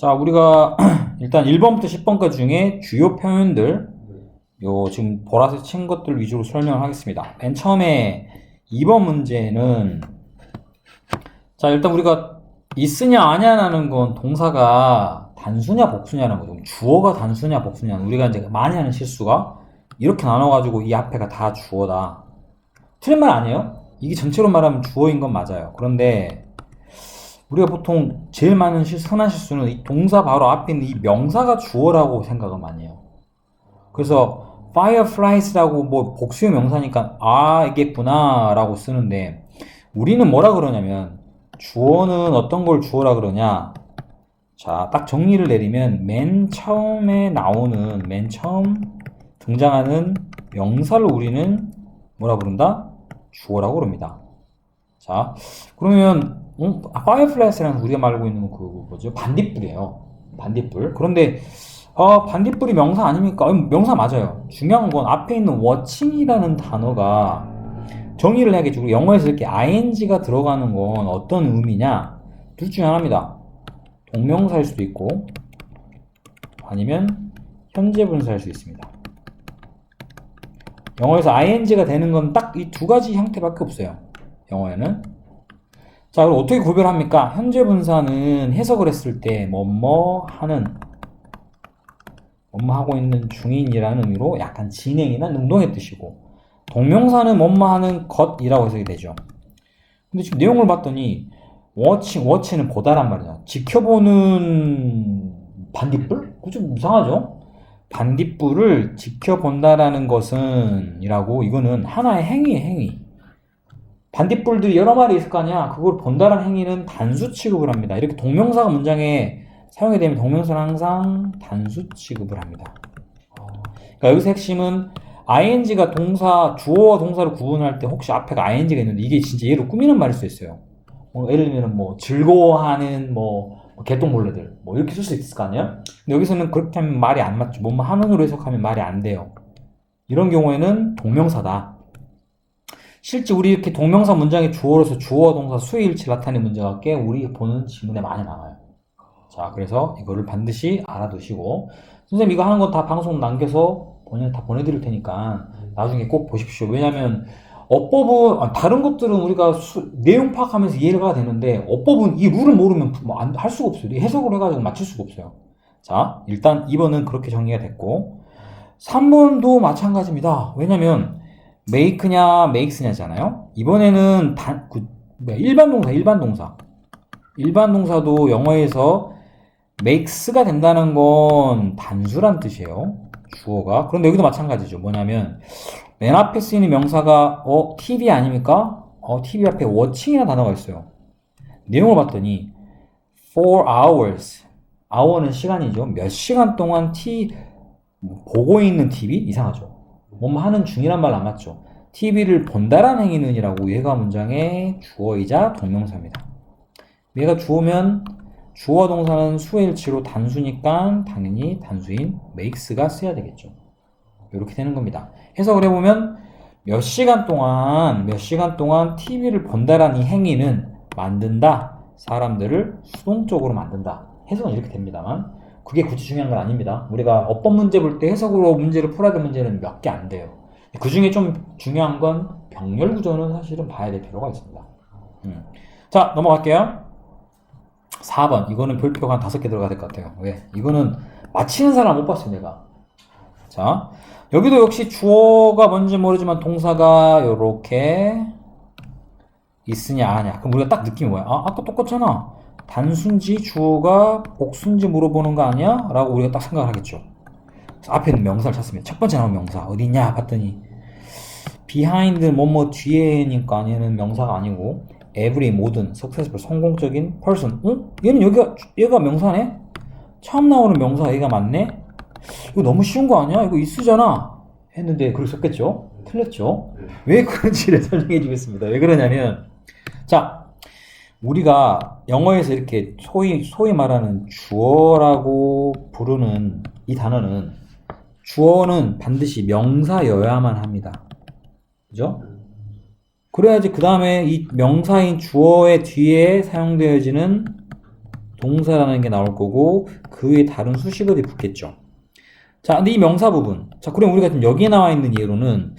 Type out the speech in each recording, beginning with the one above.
자, 우리가 일단 1번부터 10번까지 중에 주요 표현들, 요 지금 보라색 친 것들 위주로 설명을 하겠습니다. 맨 처음에 2번 문제는, 자, 일단 우리가 있으냐 아냐라는 건 동사가 단수냐 복수냐는 거죠. 주어가 단수냐 복수냐는 우리가 이제 많이 하는 실수가 이렇게 나눠가지고 이 앞에가 다 주어다. 틀린 말 아니에요? 이게 전체로 말하면 주어인 건 맞아요. 그런데 우리가 보통 제일 많은 흔한 실수는 이 동사 바로 앞에 있는 이 명사가 주어라고 생각을 많이 해요. 그래서 fireflies라고 뭐 복수의 명사니까 이겠구나 라고 쓰는데, 우리는 뭐라 그러냐면 주어는 어떤 걸 주어라 그러냐. 자, 딱 정리를 내리면 맨 처음 등장하는 명사를 우리는 뭐라 부른다? 주어라고 그럽니다. 자, 그러면 fireflies라는 우리가 말하고 있는 그 뭐죠? 반딧불이에요. 반딧불. 그런데 반딧불이 명사 아닙니까? 명사 맞아요. 중요한 건 앞에 있는 watching이라는 단어가 정의를 해야겠죠. 영어에서 이렇게 ing가 들어가는 건 어떤 의미냐? 둘 중에 하나입니다. 동명사일 수도 있고 아니면 현재 분사일 수 있습니다. 영어에서 ing가 되는 건 딱 이 두 가지 형태밖에 없어요. 영어에는. 자, 그럼 어떻게 구별합니까? 현재 분사는 해석을 했을 때 뭐뭐 하고 있는 중인이라는 의미로 약간 진행이나 능동의 뜻이고, 동명사는 뭐뭐 하는 것이라고 해석이 되죠. 근데 지금 내용을 봤더니 watch는 보다란 말이야. 지켜보는 반딧불? 그거 좀 이상하죠? 반딧불을 지켜본다라는 것은 이라고, 이거는 하나의 행위. 반딧불들이 여러 마리 있을 거 아니야. 그걸 본다라는 행위는 단수 취급을 합니다. 이렇게 동명사가 문장에 사용이 되면 동명사는 항상 단수 취급을 합니다. 그러니까 여기서 핵심은 ing가 주어와 동사를 구분할 때 혹시 앞에가 ing가 있는데 이게 진짜 얘를 꾸미는 말일 수 있어요. 예를 들면 즐거워하는 개똥벌레들 이렇게 쓸 수 있을 거 아니야? 근데 여기서는 그렇게 하면 말이 안 맞죠. 뭐뭐 하는으로 해석하면 말이 안 돼요. 이런 경우에는 동명사다. 실제 우리 이렇게 동명사 문장의 주어로서 주어와 동사 수일치 나타내는 문제가 꽤 우리 보는 지문에 많이 나와요. 자, 그래서 이거를 반드시 알아두시고, 선생님 이거 하는 거 다 방송 남겨서 다 보내드릴 테니까 나중에 꼭 보십시오. 왜냐면 어법은 다른 것들은 우리가 내용 파악하면서 이해가 되는데 어법은 이 룰을 모르면 할 수가 없어요. 해석을 해가지고 맞출 수가 없어요. 자, 일단 2번은 그렇게 정리가 됐고, 3번도 마찬가지입니다. 왜냐면 make냐 makes냐잖아요. 이번에는 일반 동사도 영어에서 makes가 된다는 건 단수란 뜻이에요. 주어가. 그런데 여기도 마찬가지죠. 뭐냐면 맨 앞에 쓰이는 명사가 TV 아닙니까? TV 앞에 watching이라는 단어가 있어요. 내용을 봤더니 4 hours, hour는 시간이죠. 몇 시간 동안 보고 있는 TV? 이상하죠. 뭐뭐 하는 중이란 말 안 맞죠. TV를 본다라는 행위는 이라고, 얘가 문장의 주어이자 동명사입니다. 얘가 주어면 주어와 동사는 수일치로 단수니까 당연히 단수인 makes가 써야 되겠죠. 이렇게 되는 겁니다. 해석을 해보면 몇 시간 동안 TV를 본다라는 이 행위는 만든다. 사람들을 수동적으로 만든다. 해석은 이렇게 됩니다만 그게 굳이 중요한 건 아닙니다. 우리가 어법 문제 볼 때 해석으로 문제를 풀어야 될 문제는 몇 개 안 돼요. 그 중에 좀 중요한 건 병렬 구조는 사실은 봐야 될 필요가 있습니다. 자, 넘어갈게요. 4번. 이거는 별표가 한 5개 들어가야 될 것 같아요. 왜? 이거는 맞히는 사람 못 봤어요, 내가. 자, 여기도 역시 주어가 뭔지 모르지만 동사가 요렇게 있으냐 아냐. 그럼 우리가 딱 느낌이 뭐야? 아까 똑같잖아. 단순지 주어가 복순지 물어보는 거 아니야? 라고 우리가 딱 생각을 하겠죠. 그래서 앞에 있는 명사를 찾습니다. 첫 번째 나온 명사 어디냐 봤더니 behind 뭐뭐 뒤에니까 얘는 명사가 아니고 every 모든 successful 성공적인 person. 얘는 얘가 명사네? 처음 나오는 명사 얘가 맞네? 이거 너무 쉬운 거 아니야? 이거 있으잖아 했는데 그걸 썼겠죠? 틀렸죠? 왜 그런지를 설명해 주겠습니다. 왜 그러냐면, 자, 우리가 영어에서 이렇게 소위 말하는 주어라고 부르는 이 단어는, 주어는 반드시 명사여야만 합니다. 그죠? 그래야지 그 다음에 이 명사인 주어의 뒤에 사용되어지는 동사라는 게 나올 거고 그 위에 다른 수식어들이 붙겠죠. 자, 근데 이 명사 부분. 자, 그럼 우리가 지금 여기에 나와 있는 예로는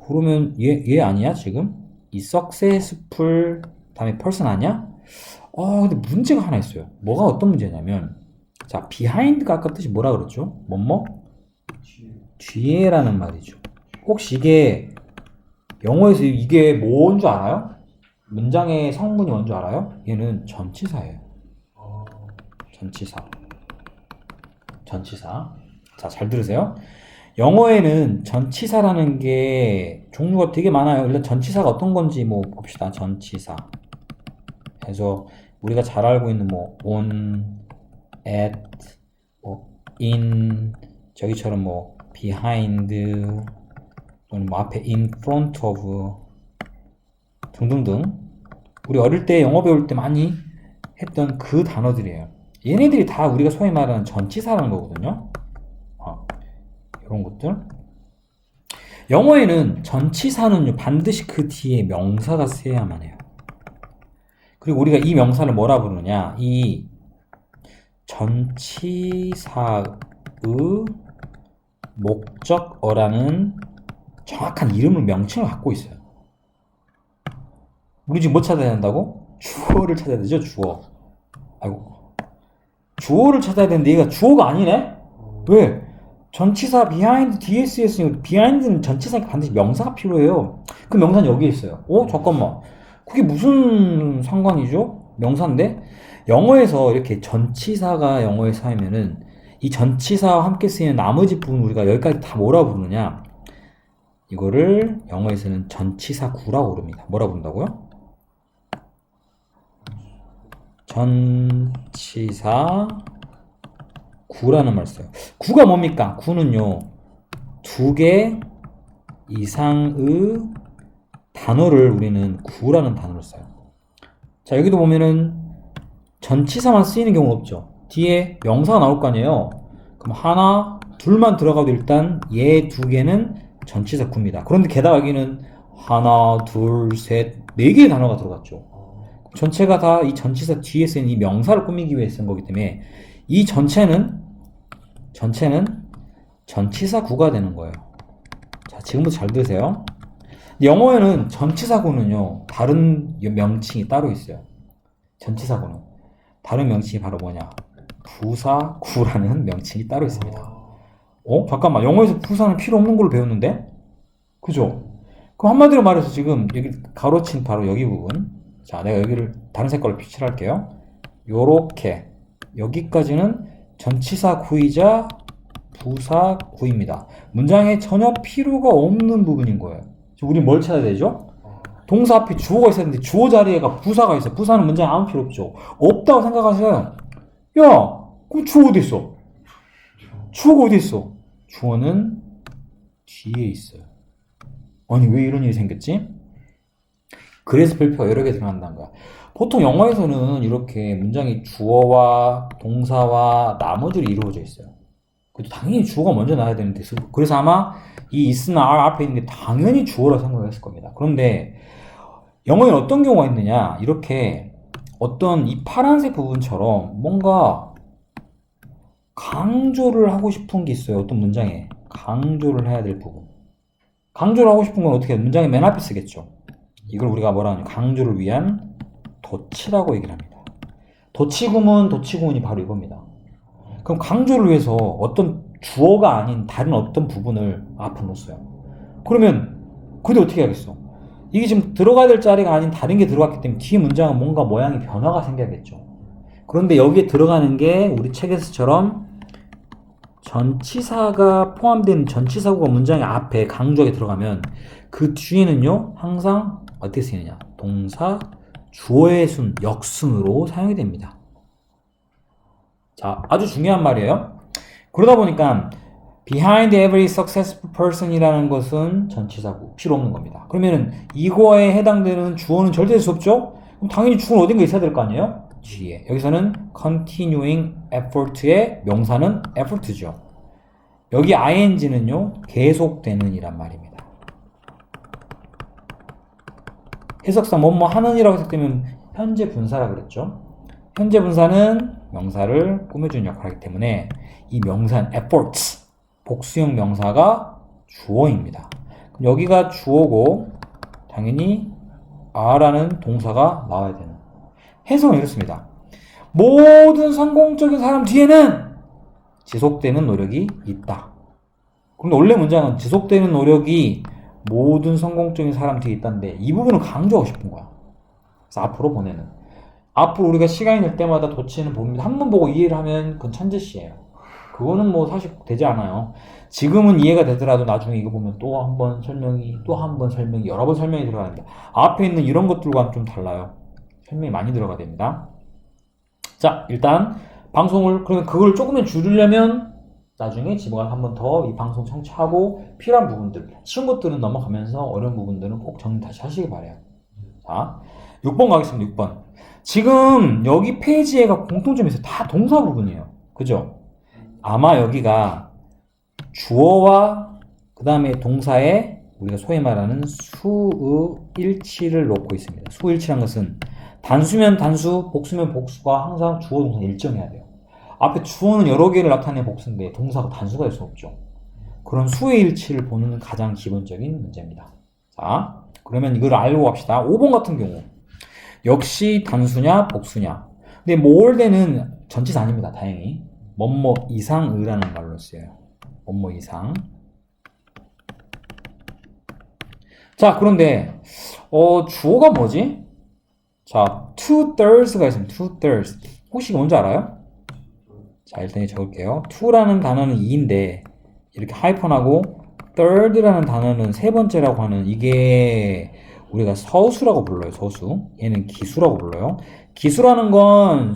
그러면 얘 아니야 지금? 이 successful 다음에 person 아니야? 근데 문제가 하나 있어요. 뭐가 어떤 문제냐면 자, behind가 아까 뜻이 뭐라 그랬죠? 뭐뭐? 뒤에라는 말이죠. 혹시 이게 영어에서 이게 뭔 줄 알아요? 문장의 성분이 뭔 줄 알아요? 얘는 전치사예요. 전치사. 자, 잘 들으세요. 영어에는 전치사라는 게 종류가 되게 많아요. 일단 전치사가 어떤 건지 뭐 봅시다. 전치사. 그래서 우리가 잘 알고 있는 뭐 on, at, 뭐 in, 저기처럼 뭐 behind, 또는 뭐 앞에 in front of 등등등. 우리 어릴 때 영어 배울 때 많이 했던 그 단어들이에요. 얘네들이 다 우리가 소위 말하는 전치사라는 거거든요. 이런 것들. 영어에는 전치사는요, 반드시 그 뒤에 명사가 쓰여야만 해요. 그리고 우리가 이 명사를 뭐라 부르느냐, 이 전치사의 목적어라는 정확한 이름을 명칭을 갖고 있어요. 우리 지금 뭐 찾아야 된다고? 주어를 찾아야 되죠, 주어. 아이고. 주어를 찾아야 되는데 얘가 주어가 아니네? 왜? 전치사 behind 뒤에 쓰였으니까 behind는 전치사니까 반드시 명사가 필요해요. 그 명사는 여기에 있어요. 잠깐만. 그게 무슨 상관이죠? 명사인데? 영어에서 이렇게 전치사가 영어에 쌓이면은 이 전치사와 함께 쓰이는 나머지 부분 우리가 여기까지 다 뭐라 부르느냐? 이거를 영어에서는 전치사 구라고 부릅니다. 뭐라 부른다고요? 전치사 구라는 말 써요. 구가 뭡니까? 구는요, 2개 이상의 단어를 우리는 구라는 단어를 써요. 자, 여기도 보면은 전치사만 쓰이는 경우는 없죠. 뒤에 명사가 나올 거 아니에요. 그럼 하나, 둘만 들어가도 일단 얘 2개는 전치사 구입니다. 그런데 게다가 여기는 하나, 둘, 셋, 4개의 단어가 들어갔죠. 전체가 다 이 전치사 뒤에 쓰이는 이 명사를 꾸미기 위해 쓴 거기 때문에 이 전체는 전치사 구가 되는 거예요. 자, 지금부터 잘 들으세요. 영어에는 전치사구는요, 다른 명칭이 따로 있어요. 전치사구는. 다른 명칭이 바로 뭐냐? 부사구라는 명칭이 따로 있습니다. 잠깐만. 영어에서 부사는 필요 없는 걸로 배웠는데? 그죠? 그럼 한마디로 말해서 지금 여기 가로친 바로 여기 부분. 자, 내가 여기를 다른 색깔로 표시할게요. 요렇게. 여기까지는 전치사구이자 부사구입니다. 문장에 전혀 필요가 없는 부분인 거예요. 우리 뭘 찾아야 되죠? 동사 앞에 주어가 있어야 되는데 주어 자리에가 부사가 있어요. 부사는 문장에 아무 필요 없죠. 없다고 생각하세요. 야, 그럼 주어 어디 있어? 주어가 어디 있어? 주어는 뒤에 있어요. 아니, 왜 이런 일이 생겼지? 그래서 별표가 여러 개 들어간다는 거야. 보통 영어에서는 이렇게 문장이 주어와 동사와 나머지로 이루어져 있어요. 그래도 당연히 주어가 먼저 나와야 되는데, 그래서 아마 이 is나 are 앞에 있는 게 당연히 주어라 생각했을 겁니다. 그런데 영어에는 어떤 경우가 있느냐, 이렇게 어떤 이 파란색 부분처럼 뭔가 강조를 하고 싶은 게 있어요. 어떤 문장에 강조를 해야 될 부분. 강조를 하고 싶은 건 어떻게 해요? 문장의 맨 앞에 쓰겠죠. 이걸 우리가 뭐라 하냐, 강조를 위한 도치라고 얘기를 합니다. 도치구문이 바로 이겁니다. 그럼 강조를 위해서 어떤 주어가 아닌 다른 어떤 부분을 앞에 놓았어요. 그러면 근데 어떻게 하겠어? 이게 지금 들어가야 될 자리가 아닌 다른 게 들어갔기 때문에 뒤에 문장은 뭔가 모양이 변화가 생겨야겠죠. 그런데 여기에 들어가는 게 우리 책에서처럼 전치사가 포함된 전치사구가 문장의 앞에 강조하게 들어가면 그 뒤에는요, 항상 어떻게 쓰이느냐? 동사, 주어의 순, 역순으로 사용이 됩니다. 자, 아주 중요한 말이에요. 그러다 보니까 behind every successful person이라는 것은 전치사구, 필요 없는 겁니다. 그러면은 이거에 해당되는 주어는 절대 될 수 없죠? 그럼 당연히 주어는 어딘가 있어야 될 거 아니에요? 뒤에. 여기서는 continuing effort의 명사는 effort죠. 여기 ing는요, 계속되는 이란 말입니다. 해석상 뭐뭐 하는이라고 해석되면 현재 분사라 그랬죠. 현재 분사는 명사를 꾸며주는 역할을 하기 때문에 이 명사는 efforts, 복수형 명사가 주어입니다. 그럼 여기가 주어고 당연히 are라는 동사가 나와야 되는. 해석은 이렇습니다. 모든 성공적인 사람 뒤에는 지속되는 노력이 있다. 그런데 원래 문장은 지속되는 노력이 모든 성공적인 사람 뒤에 있다는데 이 부분을 강조하고 싶은 거야. 그래서 앞으로 보내는. 앞으로 우리가 시간이 될 때마다 도치는 봅니다. 한 번 보고 이해를 하면 그건 천재시예요. 그거는 뭐 사실 되지 않아요. 지금은 이해가 되더라도 나중에 이거 보면 또 한 번 설명이, 또 한 번 설명이, 여러 번 설명이 들어가는데 앞에 있는 이런 것들과는 좀 달라요. 설명이 많이 들어가야 됩니다. 자, 일단 방송을, 그러면 그걸 조금만 줄이려면 나중에 집에 가서 한 번 더 이 방송 청취하고 필요한 부분들, 쉬운 것들은 넘어가면서 어려운 부분들은 꼭 정리 다시 하시기 바래요. 자, 6번 가겠습니다. 6번. 지금 여기 페이지에가 공통점이 있어요. 다 동사 부분이에요. 그죠? 아마 여기가 주어와 그 다음에 동사에 우리가 소위 말하는 수의일치를 놓고 있습니다. 수의일치란 것은 단수면 단수, 복수면 복수가 항상 주어 동사 일정해야 돼요. 앞에 주어는 여러 개를 나타내는 복수인데 동사가 단수가 될 수 없죠. 그런 수의일치를 보는 가장 기본적인 문제입니다. 자, 그러면 이걸 알고 갑시다. 5번 같은 경우 역시 단수냐 복수냐. 근데 몰대는 전치사 아닙니다. 다행히 뭐뭐 이상의라는 말로 써요. 뭐뭐 이상. 자, 그런데 주어가 뭐지? 자, 2/3가 있습니다. 2/3. 혹시 이거 뭔지 알아요? 자, 일단 적을게요. 2라는 단어는 2인데 이렇게 하이픈하고 third라는 단어는 세 번째라고 하는, 이게 우리가 서수라고 불러요. 서수. 얘는 기수라고 불러요. 기수라는 건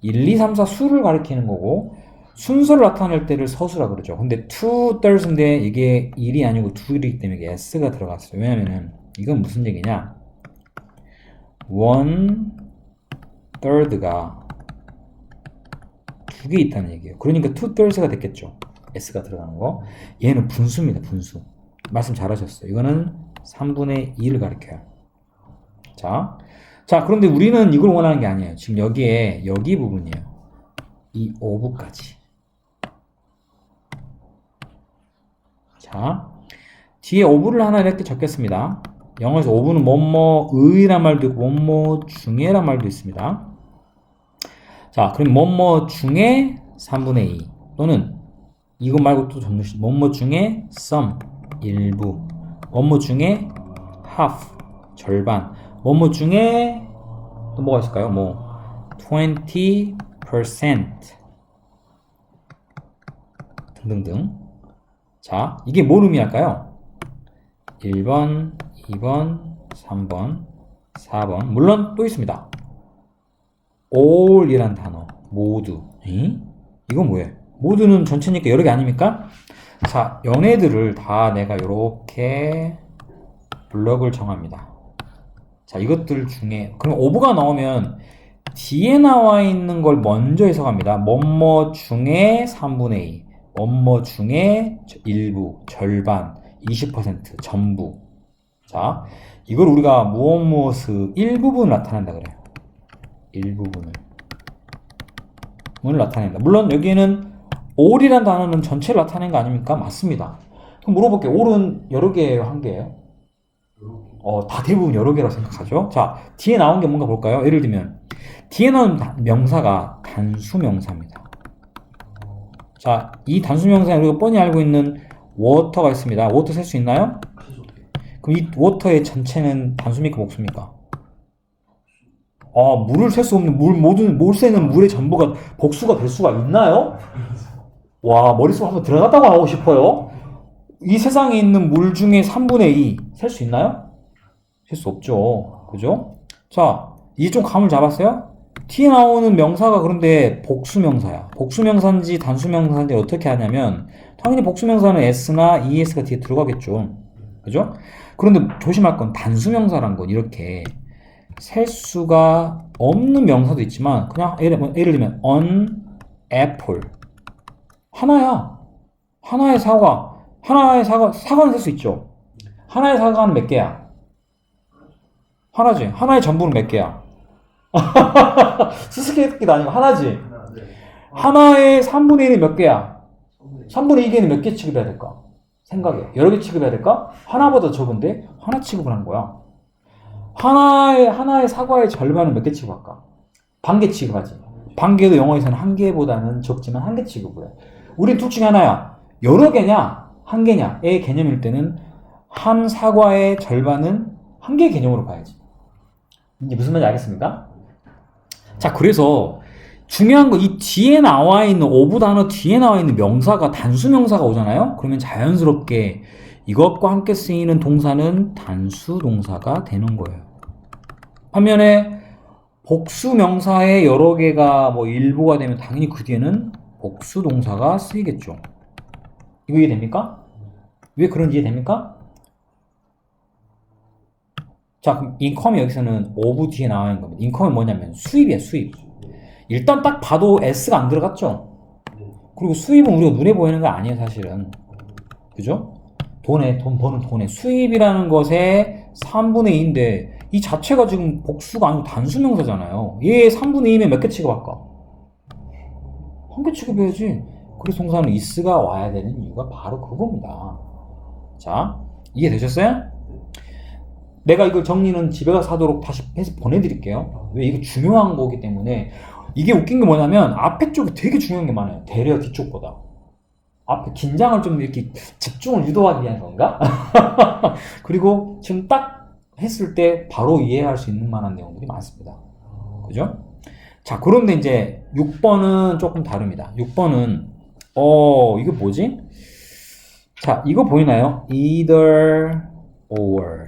1, 2, 3, 4 수를 가리키는 거고 순서를 나타낼 때를 서수라 그러죠. 근데 2/3인데 이게 1이 아니고 2이기 때문에 이게 s가 들어갔어요. 왜냐면은 이건 무슨 얘기냐? 1/3가 두 개 있다는 얘기예요. 그러니까 2/3가 됐겠죠. s가 들어가는 거. 얘는 분수입니다. 분수. 말씀 잘하셨어요. 이거는 3분의 2를 가리켜요. 자, 그런데 우리는 이걸 원하는 게 아니에요. 지금 여기에 여기 부분이에요. 이 오브까지. 자, 뒤에 오브를 하나 이렇게 적겠습니다. 영어에서 오브는 뭐뭐의란 말도 있고 뭐뭐 중에란 말도 있습니다. 자, 그럼 뭐뭐 중에 3분의 2 또는 이거 말고 또 정리시 뭐뭐 중에 some 일부, 뭐뭐 중에 half 절반, 뭐뭐 중에 또 뭐가 있을까요? 뭐 20% 등등등. 자, 이게 뭔 의미할까요? 1번, 2번, 3번, 4번. 물론 또 있습니다. all이란 단어. 모두. 이건 뭐예요? 모두는 전체니까 여러 개 아닙니까? 자, 얘네들을 다 내가 이렇게 블럭을 정합니다. 자, 이것들 중에 그럼 오브가 나오면 뒤에 나와 있는 걸 먼저 해석합니다. 뭐뭐 중에 3분의 2, 뭐뭐 중에 일부, 절반, 20%, 전부. 자, 이걸 우리가 무엇을 일부분을 나타낸다 그래요. 일부분을 나타낸다. 물론 여기에는 all이란 단어는 전체를 나타낸 거 아닙니까? 맞습니다. 그럼 물어볼게요. all은 여러 개예요? 한 개예요? 다 대부분 여러 개라고 생각하죠. 자, 뒤에 나온 게 뭔가 볼까요? 예를 들면 뒤에 나온 명사가 단수명사입니다. 자, 이 단수명사에 우리가 뻔히 알고 있는 water가 있습니다. water 셀 수 있나요? 그럼 이 water의 전체는 단수입니까? 복수입니까? 물을 셀 수 없는 모든 뭘 세는 물의 전부가 복수가 될 수가 있나요? 와, 머릿속에 한번 들어갔다고 하고 싶어요. 이 세상에 있는 물 중에 3분의 2 셀 수 있나요? 셀 수 없죠. 그죠? 자, 이제 좀 감을 잡았어요? 뒤에 나오는 명사가 그런데 복수명사야. 복수명사인지 단수명사인지 어떻게 하냐면 당연히 복수명사는 s나 es가 뒤에 들어가겠죠. 그죠? 그런데 조심할 건 단수명사란 건 이렇게 셀 수가 없는 명사도 있지만 그냥 예를 들면 an apple 하나야. 하나의 사과는 셀 수 있죠. 하나의 사과는 몇 개야? 하나지. 하나의 전부는 몇 개야? 수수께끼도 아니고 하나지. 하나, 네. 하나의 3분의 1이 몇 개야? 3분의 2개는 몇 개 취급해야 될까? 생각해. 여러 개 취급해야 될까? 하나보다 적은데 하나 취급을 하는 거야. 하나의 사과의 절반은 몇 개 취급할까? 반 개 취급하지. 반 개도 영어에서는 한 개보다는 적지만 한 개 취급을 해. 우린 둘 중에 하나야. 여러 개냐? 한 개냐?의 개념일 때는 한 사과의 절반은 한 개의 개념으로 봐야지. 이제 무슨 말인지 알겠습니까? 자, 그래서 중요한 거 이 뒤에 나와 있는 오브 단어 뒤에 나와 있는 명사가 단수 명사가 오잖아요. 그러면 자연스럽게 이것과 함께 쓰이는 동사는 단수 동사가 되는 거예요. 반면에 복수 명사의 여러 개가 뭐 일부가 되면 당연히 그 뒤에는 복수 동사가 쓰이겠죠. 이거 이해됩니까? 왜 그런지 이해됩니까? 자, 그럼 인컴이 여기서는 오브 뒤에 나와 있는 겁니다. 인컴이 뭐냐면 수입이에요, 수입. 일단 딱 봐도 S가 안 들어갔죠? 그리고 수입은 우리가 눈에 보이는 거 아니에요, 사실은. 그죠? 돈 버는 돈에. 수입이라는 것의 3분의 2인데, 이 자체가 지금 복수가 아니고 단수명사잖아요. 얘 3분의 2면 몇 개 취급할까? 한 개 취급해야지. 그래서 동사는 is가 와야 되는 이유가 바로 그겁니다. 자, 이해되셨어요? 내가 이걸 정리는 집에 가서 하도록 다시 해서 보내드릴게요. 왜? 이거 중요한 거기 때문에. 이게 웃긴 게 뭐냐면 앞에 쪽이 되게 중요한 게 많아요. 대려 뒤쪽보다. 앞에 긴장을 좀 이렇게 집중을 유도하기 위한 건가? 그리고 지금 딱 했을 때 바로 이해할 수 있는 만한 내용들이 많습니다. 그죠? 자, 그런데 이제 6번은 조금 다릅니다. 6번은 이거 뭐지? 자, 이거 보이나요? either or.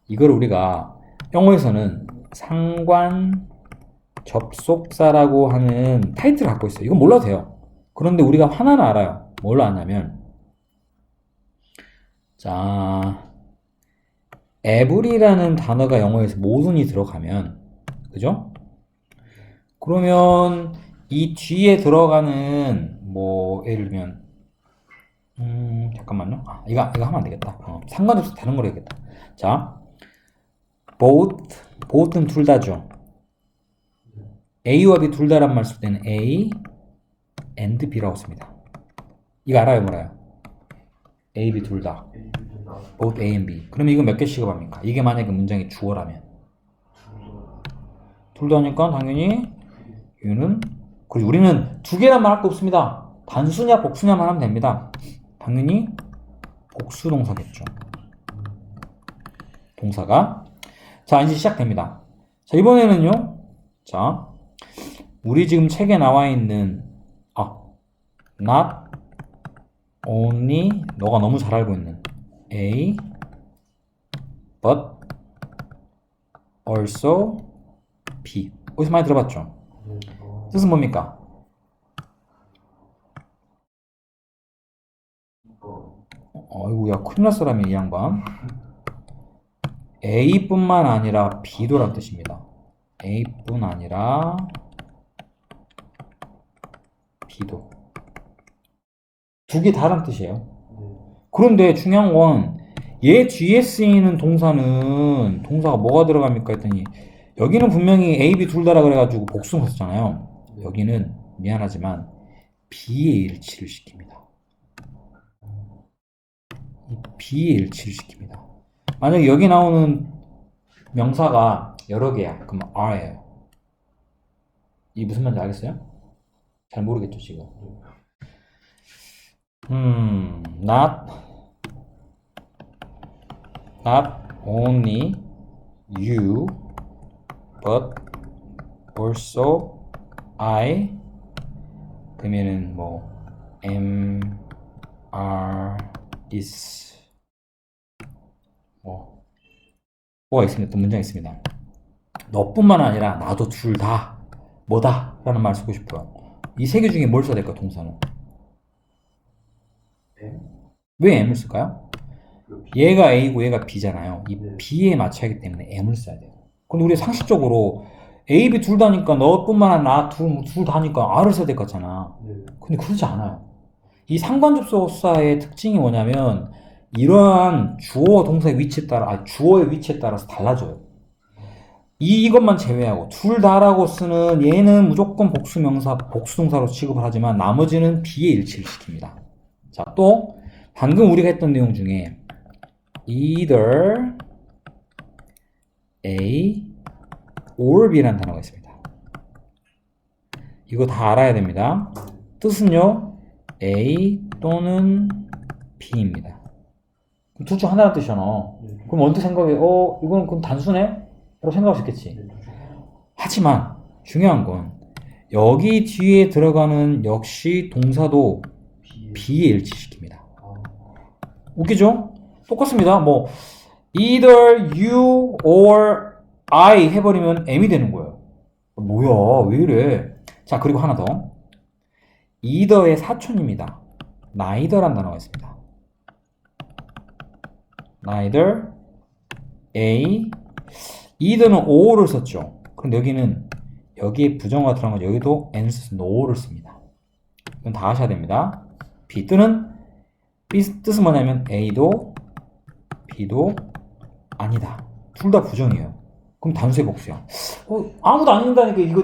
이걸 우리가 영어에서는 상관 접속사라고 하는 타이틀을 갖고 있어요. 이건 몰라도 돼요. 그런데 우리가 하나는 알아요. 뭘로 아냐면, 자, every라는 단어가 영어에서 모든이 들어가면, 그죠? 그러면 이 뒤에 들어가는 뭐 예를 들면 잠깐만요. 이거 하면 안 되겠다. 상관없이 다른 걸 해야겠다. 자, both는 둘 다죠. A와 B 둘 다란 말 쓸 때는 A and B라고 씁니다. 이거 알아요, 몰라요? A, B 둘 다. both A and B. 그러면 이거 몇 개 취급합니까? 이게 만약에 문장이 주어라면. 둘 다니까 당연히 이유는, 그리고 우리는 두 개란 말 할 거 없습니다. 단수냐 복수냐만 하면 됩니다. 당연히 복수 동사겠죠. 동사가. 자, 이제 시작됩니다. 자, 이번에는요. 자, 우리 지금 책에 나와 있는 not only 너가 너무 잘 알고 있는 A but also B. 어디서 많이 들어봤죠? 뜻은 뭡니까? 어이구야, 큰일 날 사람이 이 양반. A뿐만 아니라 B도란 뜻입니다. A뿐 아니라 B도. 두 개 다른 뜻이에요. 그런데 중요한 건 얘 뒤에 쓰이는 동사는 동사가 뭐가 들어갑니까 했더니 여기는 분명히 A, B 둘 다라 그래가지고 복수가 썼잖아요. 여기는 미안하지만 B의 일치를 시킵니다. B의 일치를 시킵니다. 만약에 여기 나오는 명사가 여러 개야. 그럼 R예요. 이 무슨 말인지 알겠어요? 잘 모르겠죠, 지금. not only you, but also I. 그러면은 뭐 am, are, is. 뭐가 있습니다. 또 문장이 있습니다. 너뿐만 아니라 나도 둘 다 뭐다 라는 말을 쓰고 싶어요. 이 세 개 중에 뭘 써야 될까, 동사는? 왜 M을 쓸까요? 얘가 A고 얘가 B잖아요. 이 B에 맞춰야 하기 때문에 M을 써야 돼요. 근데 우리 상식적으로 A, B 둘 다니까 너뿐만 아니라 나 둘 다니까 R을 써야 될 것 같잖아. 근데 그러지 않아요. 이 상관접속사의 특징이 뭐냐면 이러한 주어와 동사의 위치에 따라, 주어의 위치에 따라서 달라져요. 이것만 제외하고 둘 다라고 쓰는 얘는 무조건 복수명사, 복수동사로 취급을 하지만 나머지는 B의 일치를 시킵니다. 자, 또 방금 우리가 했던 내용 중에 either A or B라는 단어가 있습니다. 이거 다 알아야 됩니다. 뜻은요, A 또는 B입니다. 둘 중 하나라는 뜻이잖아. 그럼 언제 생각해? 이거는 그럼 단순해? 라고 생각할 수 있겠지. 하지만 중요한 건 여기 뒤에 들어가는 역시 동사도 B에 일치시킵니다. 웃기죠? 똑같습니다. 뭐 either you or I 해버리면 M이 되는 거예요. 뭐야, 왜 이래? 자, 그리고 하나 더. either의 사촌입니다. neither란 단어가 있습니다. neither, A, either는 or를 썼죠. 그럼 여기는 여기에 부정어가 들어간 건 여기도 n을 써서 no를 씁니다. 이건 다 하셔야 됩니다. B 뜻은 뭐냐면 A도 B도 아니다. 둘 다 부정이에요. 그럼 단수의 복수야. 아무도 아닌다니까 이거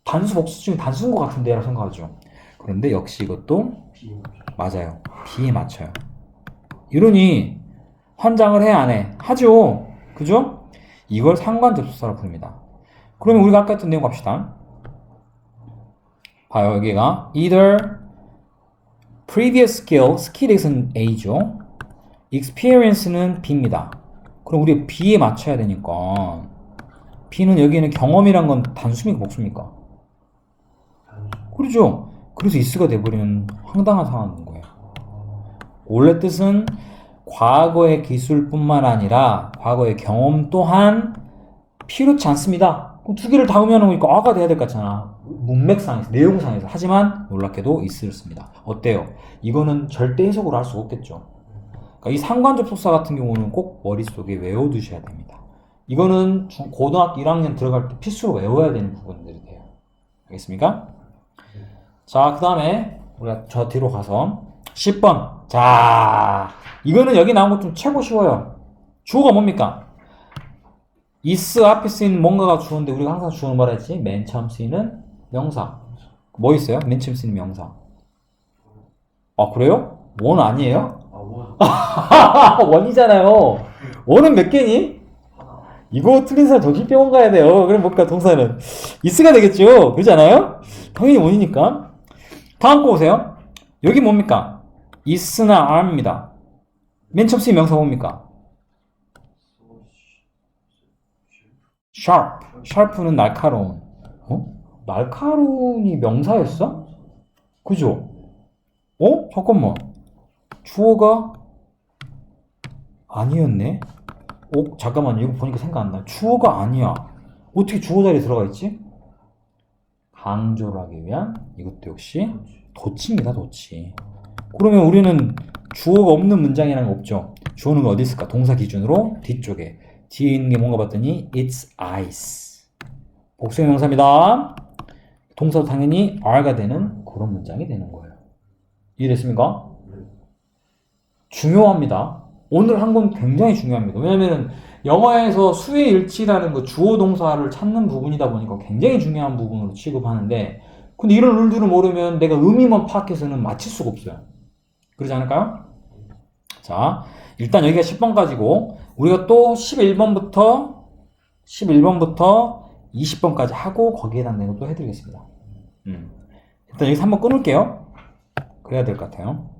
단수 복수 중에 단수인 것 같은데 라고 생각하죠. 그런데 역시 이것도 맞아요. B에 맞춰요. 이러니 환장을 해, 안 해? 하죠. 그죠? 이걸 상관접속사로 부릅니다. 그러면 우리가 아까 했던 내용 갑시다. 봐요, 여기가 either previous skill은 A죠. experience는 B입니다. 그럼 우리 B에 맞춰야 되니까 B는 여기는 경험이란 건 단수입니까, 복수입니까? 그렇죠. 그래서 is가 돼버리는 황당한 상황인 거예요. 원래 뜻은 과거의 기술뿐만 아니라 과거의 경험 또한 필요치 않습니다. 그럼 두 개를 다 의미하는 거니까 아가 돼야 될 것 같잖아. 문맥상에서, 내용상에서. 하지만 놀랍게도 is를 씁니다. 어때요? 이거는 절대 해석으로 할 수가 없겠죠. 그러니까 이 상관접속사 같은 경우는 꼭 머릿속에 외워두셔야 됩니다. 이거는 고등학교 1학년 들어갈 때 필수로 외워야 되는 부분들이 돼요. 알겠습니까? 자, 그 다음에 우리가 저 뒤로 가서 10번. 자, 이거는 여기 나온 것 좀 최고 쉬워요. 주어가 뭡니까? is 앞에 쓰이는 뭔가가 주어인데 우리가 항상 주어는 뭐라 했지? 맨 처음 쓰이는 명사. 뭐 있어요? 맨 처음 쓰이는 명사. 아, 그래요? 원 아니에요? 원이잖아요. 원은 몇 개니? 이거 틀린 사람 정신병원 가야 돼요. 그럼 뭘까, 동사는? is가 되겠죠? 그렇지 않아요? 당연히 원이니까. 다음 거 보세요. 여기 뭡니까? is나 are입니다. 맨 처음 쓰인 명사 뭡니까? sharp. sharp는 날카로운. 날카로운이 명사였어? 그죠? 잠깐만. 주어가 아니었네? 잠깐만요. 이거 보니까 생각 안 나. 주어가 아니야. 어떻게 주어 자리에 들어가 있지? 강조를 하기 위한 이것도 역시 도치입니다. 도치. 그러면 우리는 주어가 없는 문장이라는 거 없죠. 주어는 어디 있을까? 동사 기준으로 뒤쪽에. 뒤에 있는 게 뭔가 봤더니 it's ice. 복수의 명사입니다. 동사도 당연히 are가 되는 그런 문장이 되는 거예요. 이해됐습니까? 중요합니다. 오늘 한 건 굉장히 중요합니다. 왜냐면 영어에서 수의 일치라는 그 주어 동사를 찾는 부분이다 보니까 굉장히 중요한 부분으로 취급하는데, 근데 이런 룰들을 모르면 내가 의미만 파악해서는 맞힐 수가 없어요. 그러지 않을까요? 자, 일단 여기가 10번까지고 우리가 또 11번부터 20번까지 하고 거기에 대한 내용 또 해드리겠습니다. 일단 여기서 한번 끊을게요. 그래야 될 것 같아요.